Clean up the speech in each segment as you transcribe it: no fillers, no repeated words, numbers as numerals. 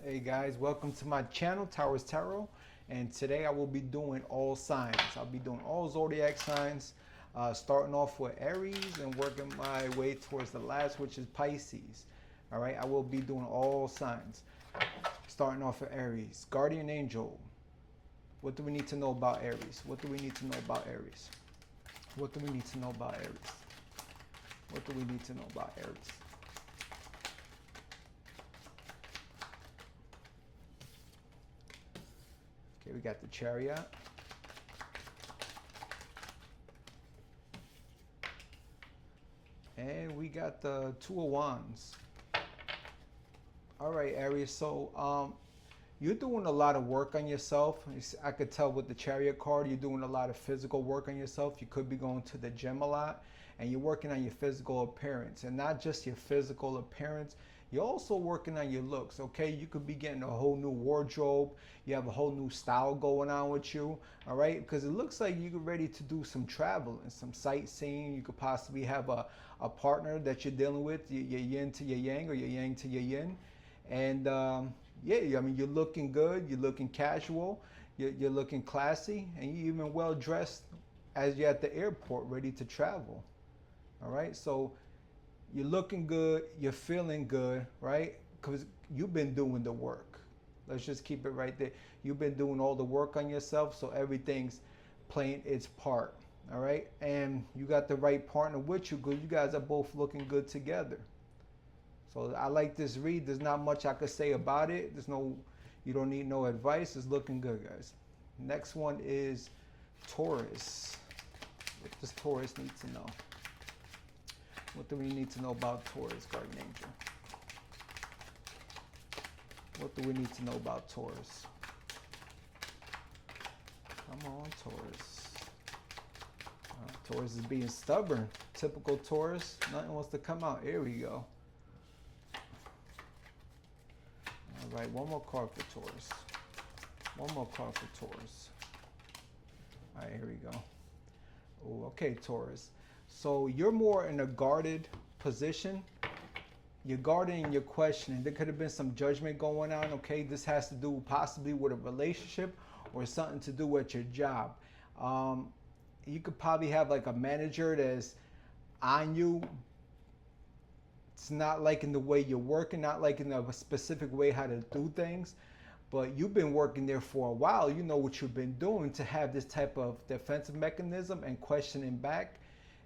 Hey guys, welcome to my channel, Towers Tarot, and today I will be doing all signs. I'll be doing all zodiac signs, starting off with Aries and working my way towards the last, which is Pisces. All right, I will be doing all signs, starting off with Aries. Guardian Angel. What do we need to know about Aries? What do we need to know about Aries? What do we need to know about Aries? What do we need to know about Aries? Okay, we got the Chariot. And we got the Two of Wands. All right, Aries. So, you're doing a lot of work on yourself. I could tell with the Chariot card, you're doing a lot of physical work on yourself. You could be going to the gym a lot, and you're working on your physical appearance. And not just your physical appearance, you're also working on your looks, okay? You could be getting a whole new wardrobe. You have a whole new style going on with you, all right? Because it looks like you're ready to do some traveling, some sightseeing. You could possibly have a partner that you're dealing with, your yin to your yang or your yang to your yin. And yeah, I mean, you're looking good, you're looking casual, you're looking classy, and you're even well dressed as you're at the airport ready to travel. All right, so you're looking good, you're feeling good, right? Because you've been doing the work. Let's just keep it right there. You've been doing all the work on yourself, so everything's playing its part. All right, and you got the right partner with you because you guys are both looking good together. So I like this read. There's not much I could say about it. You don't need no advice. It's looking good, guys. Next one is Taurus. What does Taurus need to know? What do we need to know about Taurus, Guardian Angel? What do we need to know about Taurus? Come on, Taurus. Taurus is being stubborn. Typical Taurus. Nothing wants to come out. Here we go. All right, one more card for Taurus. One more card for Taurus. All right, here we go. Oh, okay, Taurus. So you're more in a guarded position. You're guarding and you're questioning. There could have been some judgment going on. Okay, this has to do possibly with a relationship or something to do with your job. You could probably have like a manager that's on you. It's not liking the way you're working, not liking a specific way how to do things, but you've been working there for a while. You know what you've been doing to have this type of defensive mechanism and questioning back.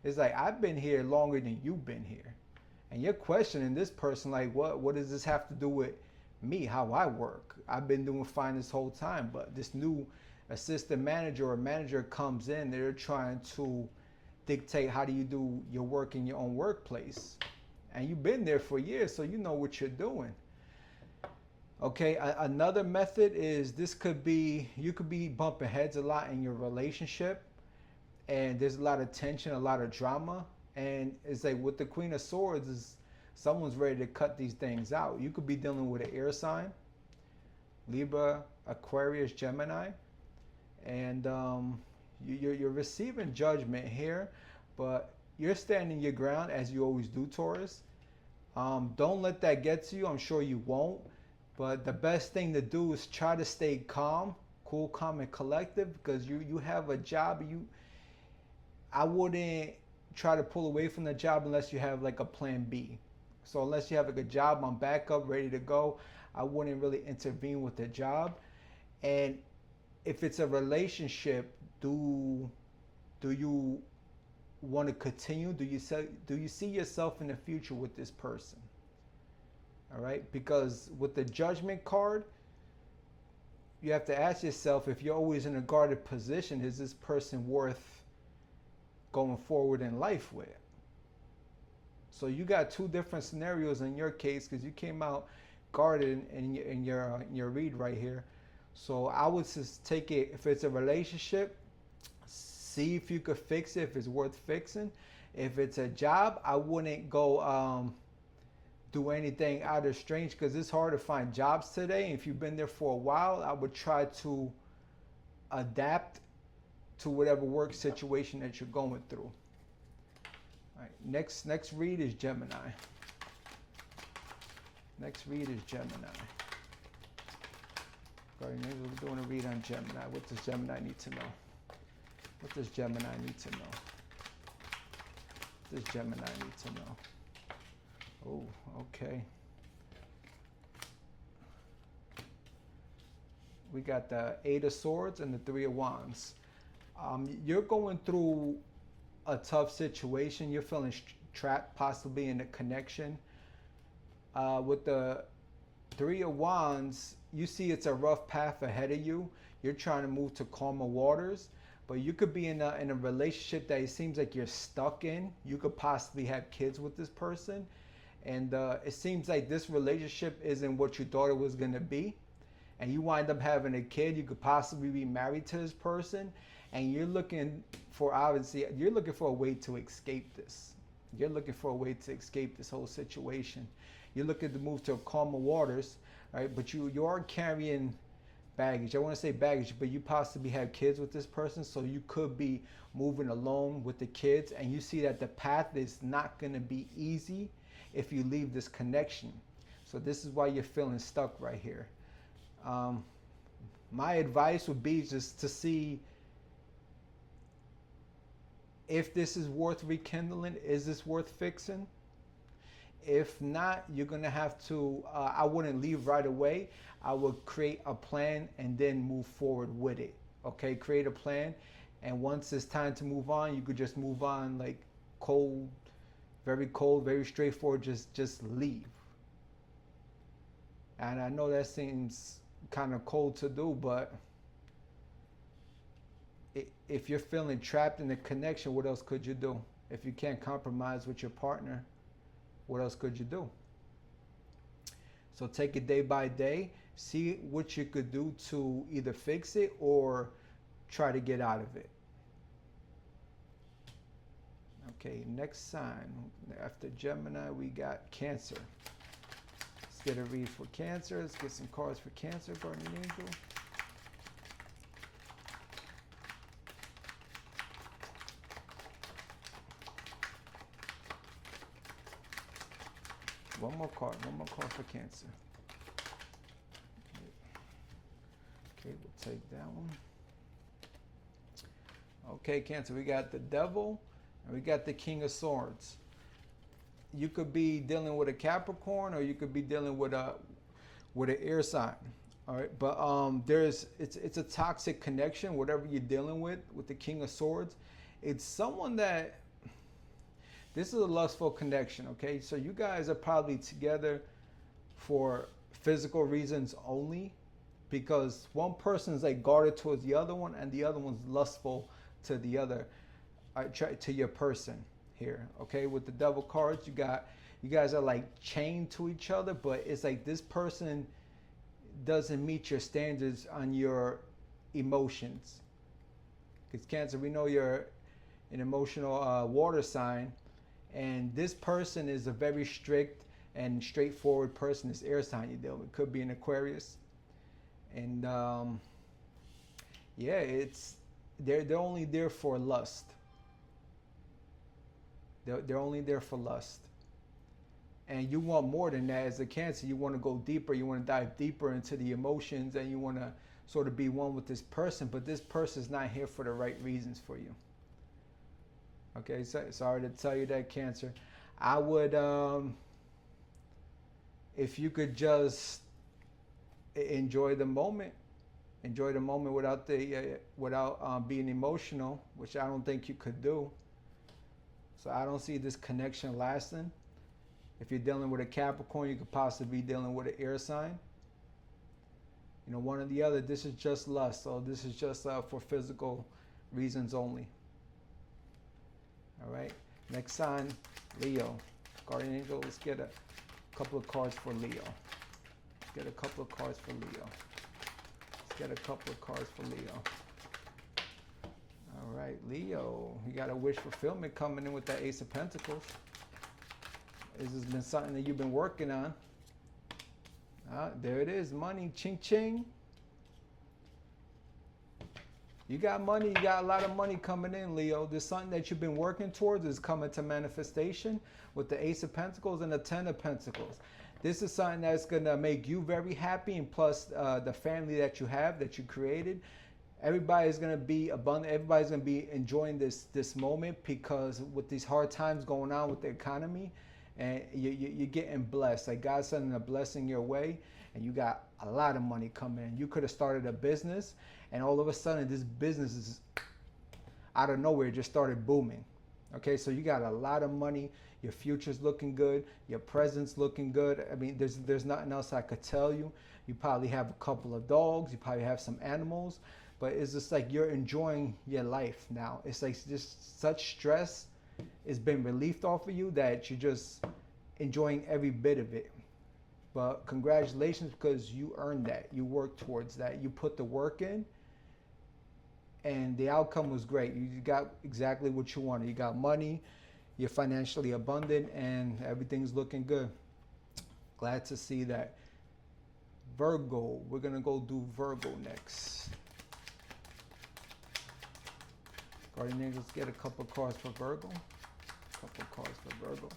It's like, I've been here longer than you've been here. And you're questioning this person like, what does this have to do with me, how I work? I've been doing fine this whole time, but this new assistant manager or manager comes in, they're trying to dictate how do you do your work in your own workplace. And you've been there for years, so you know what you're doing. Okay, another method is you could be bumping heads a lot in your relationship, and there's a lot of tension, a lot of drama, and it's like with the Queen of Swords, is someone's ready to cut these things out. You could be dealing with an air sign, Libra, Aquarius, Gemini, and you're receiving judgment here, but you're standing your ground as you always do, Taurus. Don't let that get to you. I'm sure you won't. But the best thing to do is try to stay calm, cool, calm, and collective, because you have a job. I wouldn't try to pull away from the job unless you have like a plan B. So unless you have like a job on backup, ready to go, I wouldn't really intervene with the job. And if it's a relationship, do you want to continue? Do you see yourself in the future with this person? All right, because with the Judgment card, you have to ask yourself, if you're always in a guarded position, is this person worth going forward in life with? So you got two different scenarios in your case, because you came out guarded in your read right here. So I would just take it, if it's a relationship, see if you could fix it, if it's worth fixing. If it's a job, I wouldn't go do anything out of strange, because it's hard to find jobs today. If you've been there for a while, I would try to adapt to whatever work situation that you're going through. All right, next read is Gemini. Next read is Gemini. Guardian Angel, we're doing a read on Gemini. What does Gemini need to know? What does Gemini need to know? What does Gemini need to know? Oh, okay. We got the Eight of Swords and the Three of Wands. You're going through a tough situation. You're feeling trapped, possibly in a connection. With the Three of Wands, you see it's a rough path ahead of you. You're trying to move to calmer waters, but you could be in a relationship that it seems like you're stuck in. You could possibly have kids with this person, and it seems like this relationship isn't what you thought it was going to be, and you wind up having a kid. You could possibly be married to this person, and you're looking for, obviously, you're looking for a way to escape this. You're looking for a way to escape this whole situation. You're looking to move to calmer waters, right? But you are carrying baggage. I want to say baggage, but you possibly have kids with this person, so you could be moving alone with the kids, and you see that the path is not going to be easy if you leave this connection. So this is why you're feeling stuck right here. My advice would be just to see if this is worth rekindling. Is this worth fixing? If not, you're going to have to, I wouldn't leave right away. I would create a plan and then move forward with it. Okay, create a plan. And once it's time to move on, you could just move on, like cold, very straightforward. Just leave. And I know that seems kind of cold to do, but if you're feeling trapped in a connection, what else could you do? If you can't compromise with your partner, what else could you do? So take it day by day. See what you could do to either fix it or try to get out of it. Okay, next sign. After Gemini, we got Cancer. Let's get a read for Cancer. Let's get some cards for Cancer, Guardian Angel. One more card for Cancer. Okay, we'll take that one. Okay, Cancer, we got the Devil and we got the King of Swords. You could be dealing with a Capricorn, or you could be dealing with an air sign. All right, but it's a toxic connection. Whatever you're dealing with the King of Swords, it's someone that. This is a lustful connection, okay? So you guys are probably together for physical reasons only, because one person's like guarded towards the other one, and the other one's lustful to the other, to your person here, okay? With the Devil cards, you guys are like chained to each other, but it's like this person doesn't meet your standards on your emotions. Because Cancer, we know you're an emotional water sign. And this person is a very strict and straightforward person. This air sign you deal with could be an Aquarius, and yeah, they're only there for lust. They're only there for lust, and you want more than that. As a Cancer, you want to go deeper. You want to dive deeper into the emotions, and you want to sort of be one with this person. But this person is not here for the right reasons for you. Okay, so sorry to tell you that, Cancer. I would, if you could just enjoy the moment without being emotional, which I don't think you could do. So I don't see this connection lasting. If you're dealing with a Capricorn, you could possibly be dealing with an air sign. You know, one or the other. This is just lust, so this is just for physical reasons only. All right, next sign, Leo. Guardian Angel, let's get a couple of cards for Leo. Let's get a couple of cards for Leo. Let's get a couple of cards for Leo. All right, Leo, you got a wish fulfillment coming in with that Ace of Pentacles. This has been something that you've been working on. There it is, money, ching ching. You got money, you got a lot of money coming in, Leo. There's something that you've been working towards is coming to manifestation with the Ace of Pentacles and the Ten of Pentacles. This is something that's gonna make you very happy, and plus the family that you have, that you created. Everybody's gonna be abundant. Everybody's gonna be enjoying this moment, because with these hard times going on with the economy, and you're getting blessed. Like God's sending a blessing your way, and you got a lot of money coming in. You could have started a business, and all of a sudden this business is out of nowhere just started booming. Okay, so you got a lot of money. Your future's looking good. Your present's looking good. I mean, there's nothing else I could tell you. You probably have a couple of dogs. You probably have some animals, but it's just like you're enjoying your life now. It's like just such stress has been relieved off of you that you're just enjoying every bit of it. But congratulations, because you earned that. You worked towards that. You put the work in, and the outcome was great. You got exactly what you wanted. You got money, you're financially abundant, and everything's looking good. Glad to see that. Virgo, we're gonna go do Virgo next. Guardian angels, get a couple cards for Virgo. Couple cards for Virgo.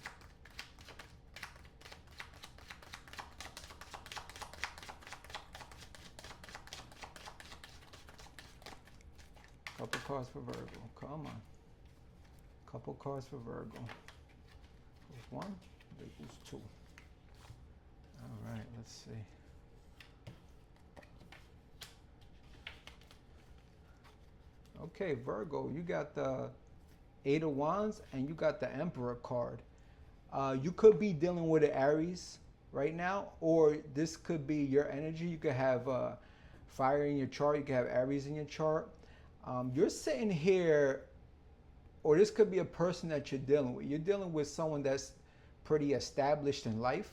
Couple cards for Virgo. Come on. Couple cards for Virgo. Who's one? Who's two? All right, let's see. Okay, Virgo, you got the Eight of Wands and you got the Emperor card. You could be dealing with an Aries right now, or this could be your energy. You could have fire in your chart. You could have Aries in your chart. You're sitting here, or this could be a person that you're dealing with. You're dealing with someone that's pretty established in life.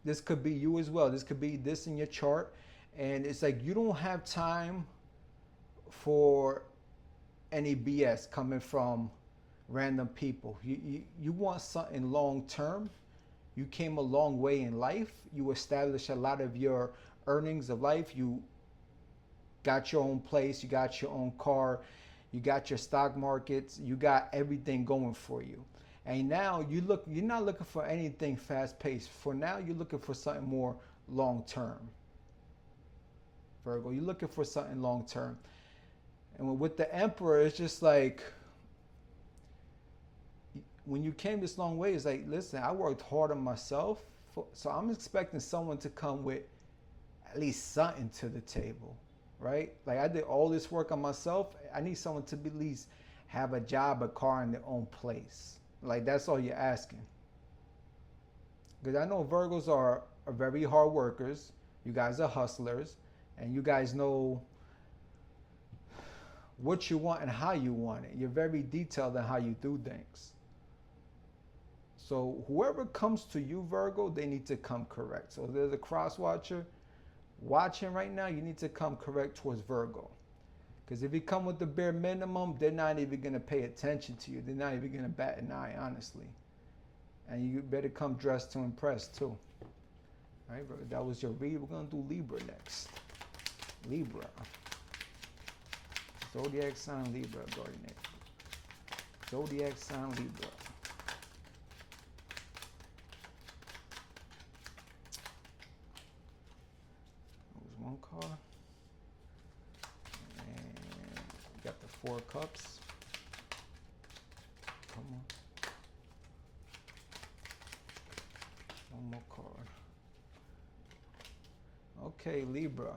This could be you as well. This could be this in your chart. And it's like you don't have time for any BS coming from random people. You want something long term. You came a long way in life. You established a lot of your earnings of life. You got your own place, you got your own car, you got your stock markets, you got everything going for you. And now you're not looking for anything fast paced. For now, you're looking for something more long term. Virgo, you're looking for something long term. And with the Emperor, it's just like, when you came this long way, it's like, listen, I worked hard on myself, so I'm expecting someone to come with at least something to the table. Right? Like, I did all this work on myself. I need someone to at least have a job, a car, in their own place. Like, that's all you're asking. Because I know Virgos are very hard workers. You guys are hustlers. And you guys know what you want and how you want it. You're very detailed in how you do things. So whoever comes to you, Virgo, they need to come correct. So there's a cross watcher watching right now. You need to come correct towards Virgo, because if you come with the bare minimum, they're not even going to pay attention to you. They're not even going to bat an eye, honestly. And you better come dressed to impress too. All right, bro, that was your read. We're going to do Libra next. Libra, zodiac sign Libra, guardian angel. Zodiac sign Libra. One card, and you got the Four of Cups. Come on, one more card. Okay, Libra,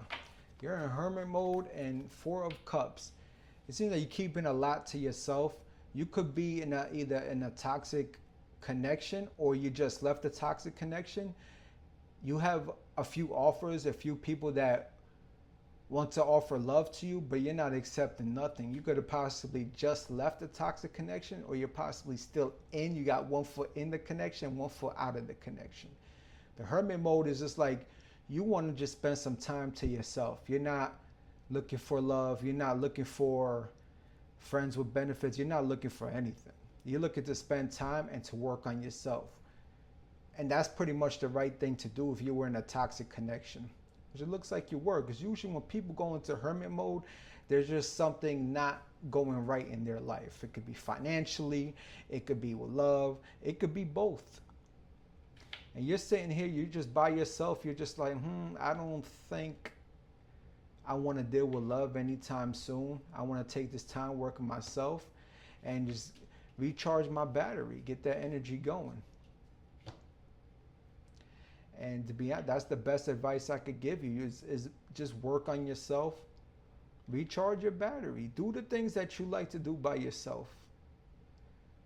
you're in hermit mode and Four of Cups. It seems like you're keeping a lot to yourself. You could be in either in a toxic connection, or you just left a toxic connection. You have a few offers, a few people that want to offer love to you, but you're not accepting nothing. You could have possibly just left a toxic connection, or you're possibly still in. You got one foot in the connection, one foot out of the connection. The hermit mode is just like, you want to just spend some time to yourself. You're not looking for love. You're not looking for friends with benefits. You're not looking for anything. You're looking to spend time and to work on yourself. And that's pretty much the right thing to do if you were in a toxic connection, which it looks like you were. Because usually when people go into hermit mode, there's just something not going right in their life. It could be financially, it could be with love, it could be both. And you're sitting here, you're just by yourself. You're just like, I don't think I want to deal with love anytime soon. I want to take this time working myself and just recharge my battery, get that energy going. And to be honest, that's the best advice I could give you is just work on yourself, recharge your battery, do the things that you like to do by yourself.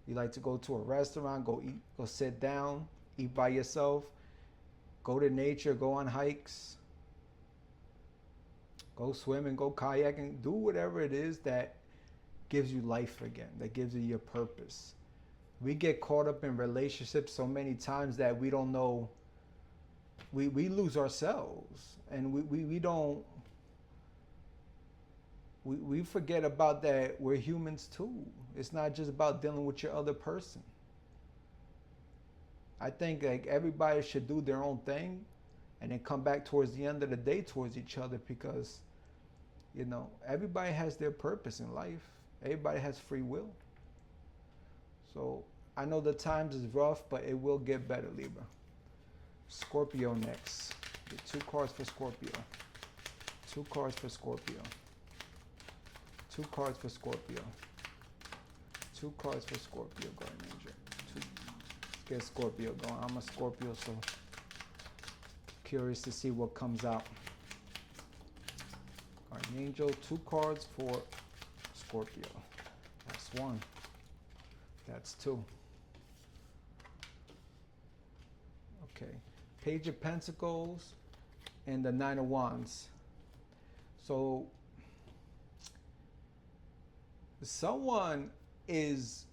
You like to go to a restaurant, go eat, go sit down, eat by yourself, go to nature, go on hikes, go swimming, go kayaking, do whatever it is that gives you life again, that gives you your purpose. We get caught up in relationships so many times that we don't know, we lose ourselves, and we forget about that we're humans too. It's not just about dealing with your other person. I think like everybody should do their own thing and then come back towards the end of the day towards each other, because everybody has their purpose in life. Everybody has free will. So I know the times is rough, but it will get better, Libra. Scorpio next. Get 2 cards for Scorpio. 2 cards for Scorpio. 2 cards for Scorpio. 2 cards for Scorpio, Guardian Angel. Let's get Scorpio going. I'm a Scorpio, so curious to see what comes out. Guardian Angel, 2 cards for Scorpio. That's 1. That's 2. Okay. Page of Pentacles and the 9 of Wands. So someone is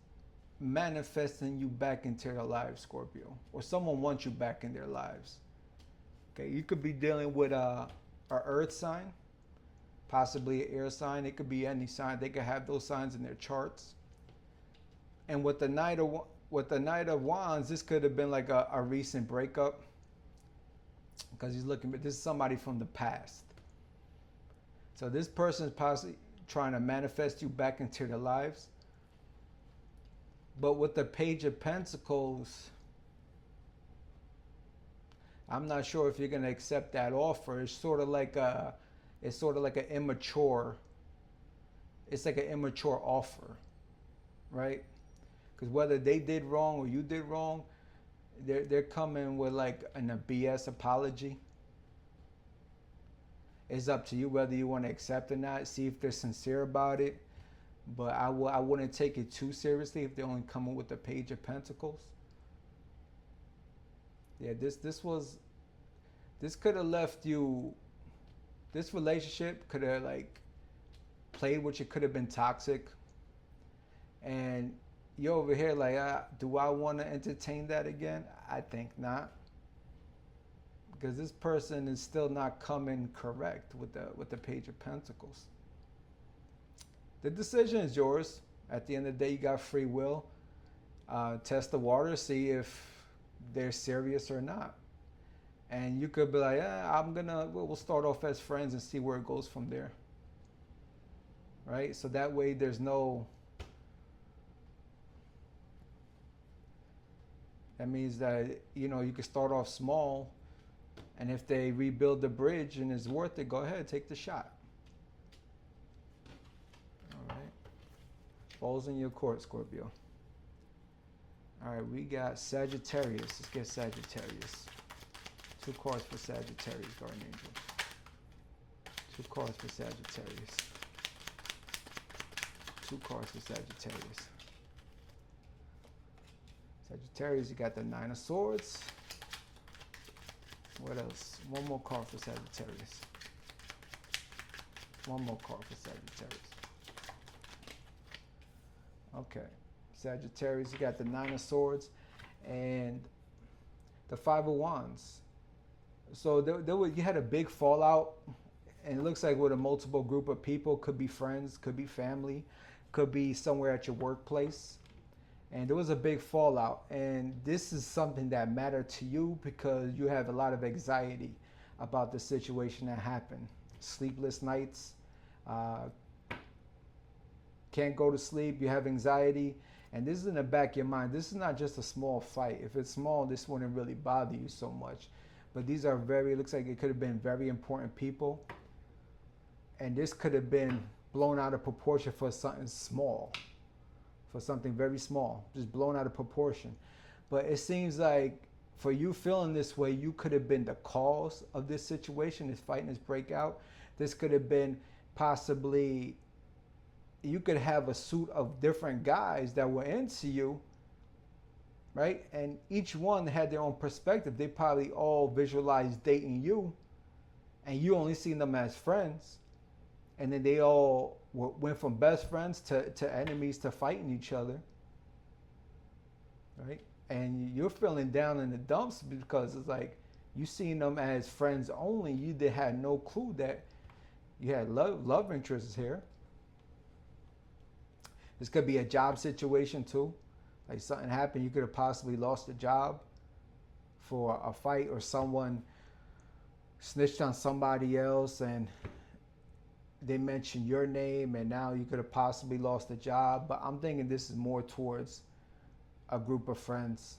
manifesting you back into their lives, Scorpio, or someone wants you back in their lives. Okay, you could be dealing with a earth sign, possibly an air sign. It could be any sign. They could have those signs in their charts. And with the Knight of Wands, this could have been like a recent breakup, because he's looking, but this is somebody from the past. So this person is possibly trying to manifest you back into their lives. But with the Page of Pentacles, I'm not sure if you're going to accept that offer. It's sort of like an immature offer, right? Because whether they did wrong or you did wrong, they're coming with like a BS apology. It's up to you whether you want to accept or not. See if they're sincere about it. But I wouldn't take it too seriously if they're only coming with the Page of Pentacles. Yeah, this could have left you. This relationship could have like played with you, could have been toxic. And you're over here like, do I want to entertain that again? I think not. Because this person is still not coming correct with the Page of Pentacles. The decision is yours. At the end of the day, you got free will. Test the water, see if they're serious or not. And you could be like, we'll start off as friends and see where it goes from there. Right? So that way there's no, that means that, you can start off small, and if they rebuild the bridge and it's worth it, go ahead, take the shot. All right. Balls in your court, Scorpio. All right, we got Sagittarius. Let's get Sagittarius. 2 cards for Sagittarius, Guardian Angel. 2 cards for Sagittarius. 2 cards for Sagittarius. Sagittarius, you got the 9 of Swords. What else? 1 more card for Sagittarius. 1 more card for Sagittarius. Okay. Sagittarius, you got the 9 of Swords and the 5 of Wands. So you had a big fallout, and it looks like with a multiple group of people. Could be friends, could be family, could be somewhere at your workplace. And there was a big fallout, and this is something that mattered to you because you have a lot of anxiety about the situation that happened. Sleepless nights, can't go to sleep, you have anxiety, And this is in the back of your mind. This is not just a small fight. If it's small, this wouldn't really bother you so much. But these are very, it looks like it could have been very important people. And this could have been blown out of proportion for something small. For something very small. Just blown out of proportion. But it seems like for you feeling this way, you could have been the cause of this situation, this fight and this breakout. This could have been possibly, you could have a suit of different guys that were into you, right? And each one had their own perspective. They probably all visualized dating you, and you only seen them as friends. And then they all went from best friends to enemies to fighting each other, right? And you're feeling down in the dumps because it's like you seen them as friends only. You had no clue that you had love interests here. This could be a job situation too. Like something happened, you could have possibly lost a job for a fight, or someone snitched on somebody else and they mentioned your name, and now you could have possibly lost a job. But I'm thinking this is more towards a group of friends.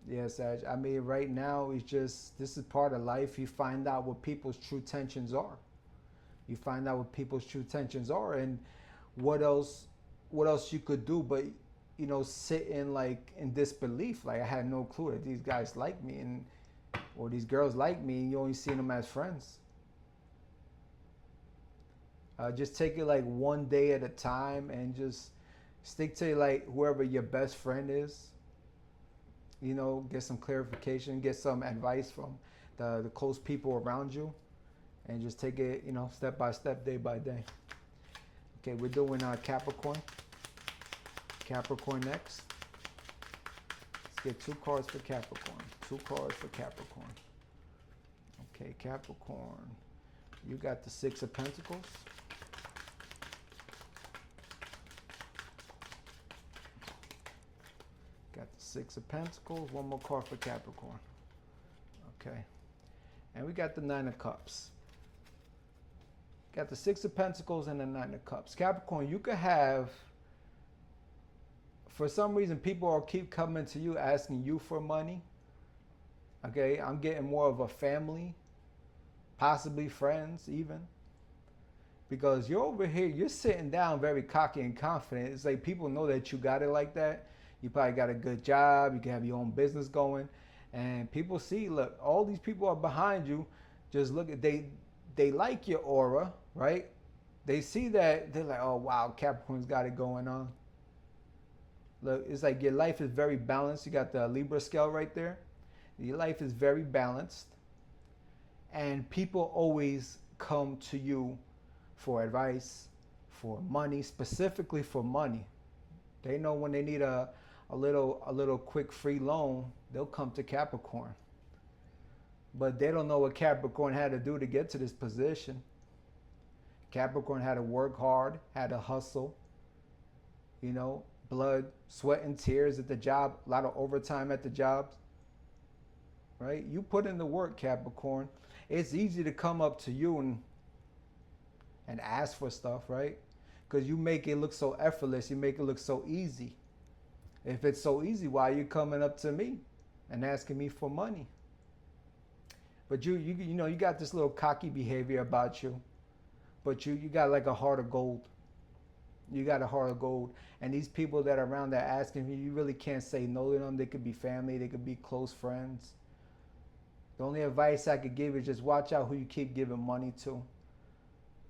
Yes, I mean, right now it's just, this is part of life. You find out what people's true tensions are. You find out what people's true tensions are, and what else you could do but, you know, sit in like in disbelief. Like I had no clue that these guys like me, and or these girls like me, and you only see them as friends. Just take it like one day at a time, and just stick to like whoever your best friend is. You know, get some clarification, get some advice from the close people around you, and just take it, you know, step by step, day by day. Okay, we're doing Capricorn. Capricorn next. Let's get 2 cards for Capricorn. 2 cards for Capricorn. Okay, Capricorn. You got the 6 of Pentacles. Got the 6 of Pentacles. 1 more card for Capricorn. Okay. And we got the 9 of Cups. Got the 6 of Pentacles and the 9 of Cups. Capricorn, you could have, for some reason, people are keep coming to you asking you for money. Okay, I'm getting more of a family, possibly friends even. Because you're over here, you're sitting down very cocky and confident. It's like people know that you got it like that. You probably got a good job. You can have your own business going. And people see, look, all these people are behind you. Just look at, they like your aura, right? They see that, they're like, oh, wow, Capricorn's got it going on. Look, it's like your life is very balanced. You got the Libra scale right there. Your life is very balanced. And people always come to you for advice, for money, specifically for money. They know when they need a little quick free loan, they'll come to Capricorn. But they don't know what Capricorn had to do to get to this position. Capricorn had to work hard, had to hustle, you know, blood, sweat, and tears at the job, a lot of overtime at the jobs, right? You put in the work, Capricorn. It's easy to come up to you and ask for stuff, right? Because you make it look so effortless. You make it look so easy. If it's so easy, why are you coming up to me and asking me for money? But you know, you got this little cocky behavior about you. But you got like a heart of gold. You got a heart of gold. And these people that are around that asking you, you really can't say no to them. They could be family. They could be close friends. The only advice I could give is just watch out who you keep giving money to.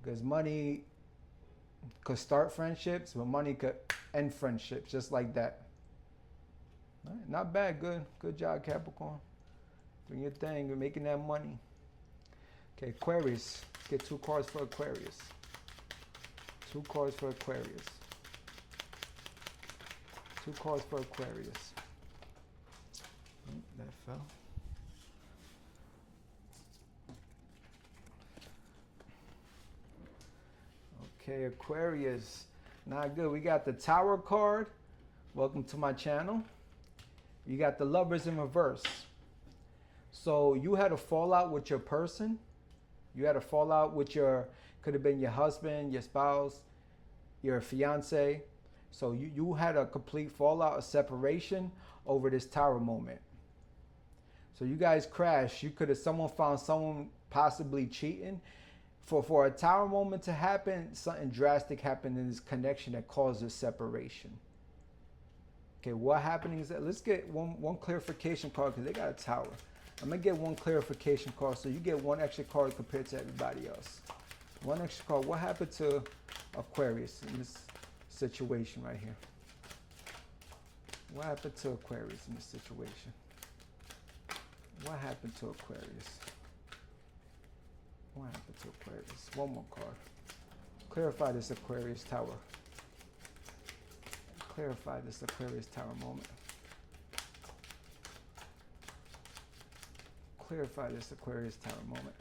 Because money could start friendships, but money could end friendships, just like that. All right, not bad. Good job, Capricorn. Doing your thing. You're making that money. Okay, Aquarius. Let's get 2 cards for Aquarius. 2 cards for Aquarius. 2 cards for Aquarius. That fell. Okay, Aquarius. Not good. We got the Tower card. Welcome to my channel. You got the Lovers in reverse. So you had a fallout with your person. You had a fallout with could have been your husband, your spouse. your fiance. So you had a complete fallout, a separation over this tower moment. So you guys crashed. You could have someone found someone possibly cheating. For a tower moment to happen, something drastic happened in this connection that caused this separation. Okay, what happened is that let's get one clarification card because they got a tower. I'm gonna get one clarification card, so you get one extra card compared to everybody else. One extra card. What happened to Aquarius in this situation right here? What happened to Aquarius in this situation? What happened to Aquarius? What happened to Aquarius? One more card. Clarify this Aquarius tower. Clarify this Aquarius tower moment. Clarify this Aquarius tower moment.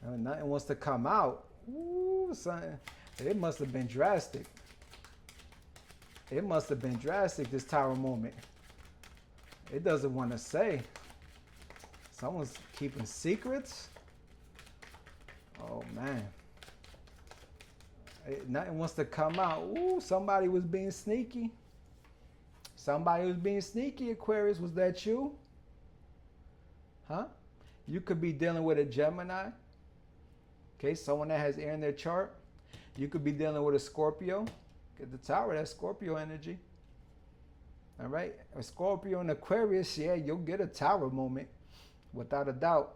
And nothing wants to come out. Ooh, something. It must have been drastic. It must have been drastic, this tower moment. It doesn't want to say. Someone's keeping secrets. Oh, man. Nothing wants to come out. Ooh, somebody was being sneaky. Somebody was being sneaky, Aquarius. Was that you? Huh? You could be dealing with a Gemini. Okay, someone that has air in their chart. You could be dealing with a Scorpio. Get the tower, that's Scorpio energy. All right, a Scorpio and Aquarius, yeah, you'll get a tower moment, without a doubt.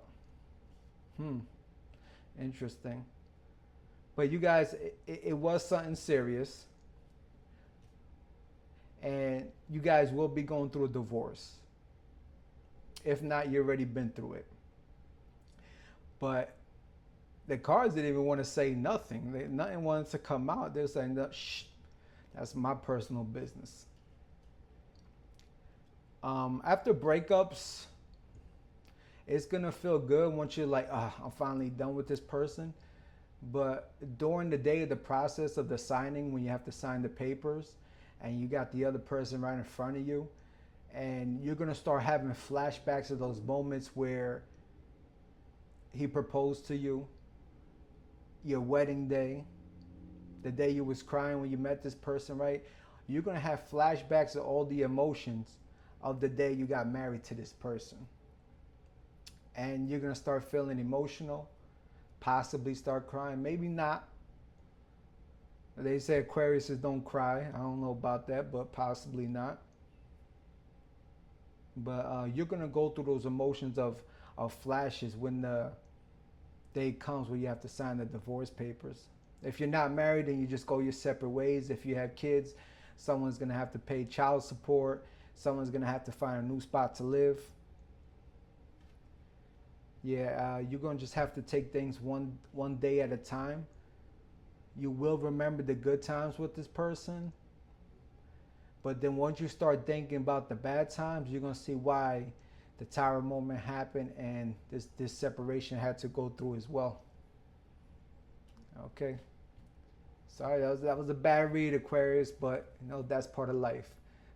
Interesting. But you guys, it was something serious. And you guys will be going through a divorce. If not, you already been through it. But the cards didn't even want to say nothing. Nothing wanted to come out. They're saying, shh, that's my personal business. After breakups, it's going to feel good once you're like, I'm finally done with this person. But during the day of the process of the signing, when you have to sign the papers and you got the other person right in front of you, and you're going to start having flashbacks of those moments where he proposed to you, your wedding day, the day you was crying when you met this person, right? You're going to have flashbacks of all the emotions of the day you got married to this person. And you're going to start feeling emotional, possibly start crying, maybe not. They say Aquariuses don't cry. I don't know about that, but possibly not. But you're going to go through those emotions of flashes when the day comes where you have to sign the divorce papers. If you're not married, then you just go your separate ways. If you have kids, someone's going to have to pay child support. Someone's going to have to find a new spot to live. Yeah, you're going to just have to take things one day at a time. You will remember the good times with this person. But then once you start thinking about the bad times, you're going to see why the tower moment happened and this separation had to go through as well. Okay. Sorry, that was a bad read, Aquarius, but you know, that's part of life.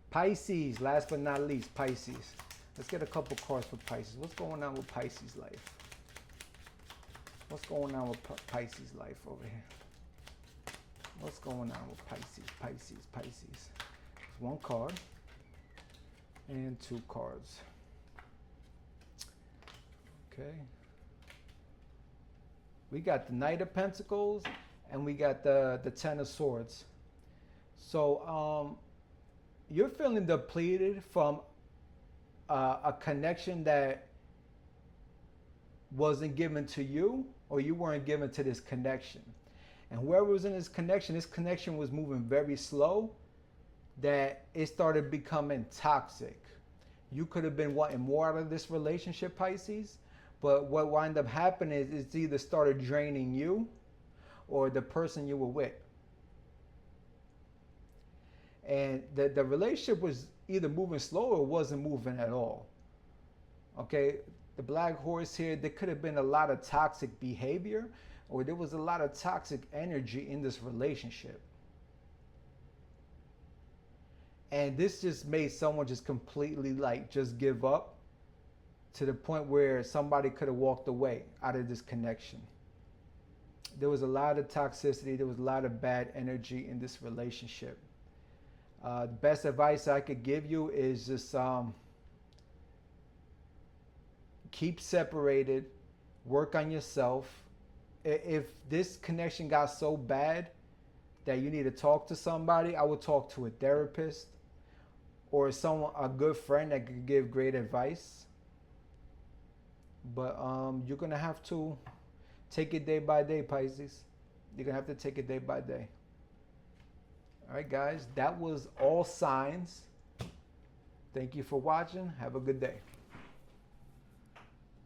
Pisces, last but not least, Pisces. Let's get a couple cards for Pisces. What's going on with Pisces life? What's going on with Pisces life over here? What's going on with Pisces? There's one card and two cards. Okay. We got the Knight of Pentacles and we got the Ten of Swords. So you're feeling depleted from a connection that wasn't given to you, or you weren't given to this connection. And whoever was in this connection was moving very slow, that it started becoming toxic. You could have been wanting more out of this relationship, Pisces, but what wound up happening is it's either started draining you or the person you were with. And the relationship was either moving slow or wasn't moving at all. Okay, the black horse here, there could have been a lot of toxic behavior, or there was a lot of toxic energy in this relationship. And this just made someone just completely just give up, to the point where somebody could have walked away out of this connection. there was a lot of toxicity. There was a lot of bad energy in this relationship. The best advice I could give you is just keep separated, work on yourself. If this connection got so bad that you need to talk to somebody, I would talk to a therapist or someone, a good friend that could give great advice. But you're gonna have to take it day by day, Pisces. You're gonna have to take it day by day. All right, guys, that was all signs. Thank you for watching. Have a good day.